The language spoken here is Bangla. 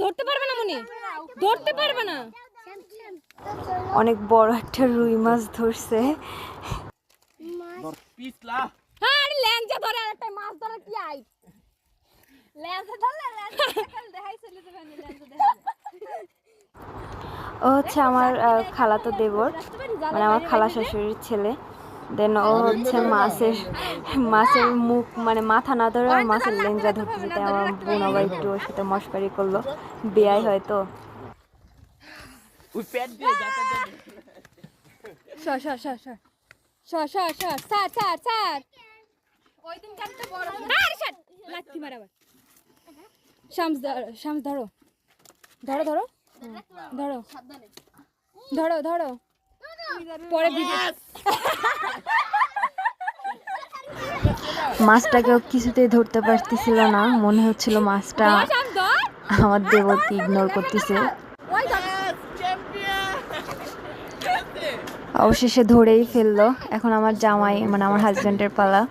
ধরতে পারবে না মনে, ধরতে পারবে না। অনেক বড় একটা রুই মাছ ধরছে। হ্যাঁ আরে ল্যাংচা ধরে আর একটা মাছ ধরে কি আই ল্যাংচা ধরলে ল্যাংচা দেখাই চলে যাবে না ল্যাংচা দেখাবে। ও হচ্ছে আমার খালাতো দেবর, মানে আমার খালা শাশুড়ির ছেলে। দেন ও হচ্ছে মাছের মুখ মানে মাথা না ধরে মাছের লেঞ্জা ধরতে যেতে আমার বোন আবার একটু ওর সাথে মশকারি করলো, বেয়াই হয়তো। সর সর সর সর সর সর সর সার সার সার ওই দিন কাটতে বড় আরে সর লাথি মার আবার। শামস ধরো ধরো ধরো ধরো ধরো ধরো পরে মাছটাকেও কিছুতেই ধরতে পারতেছিল না, মনে হচ্ছিল মাছটা আমার দেবরকে ইগনোর করতেছে। অবশেষে ধরেই ফেললো। এখন আমার জামাই মানে আমার হাজবেন্ডের পালা।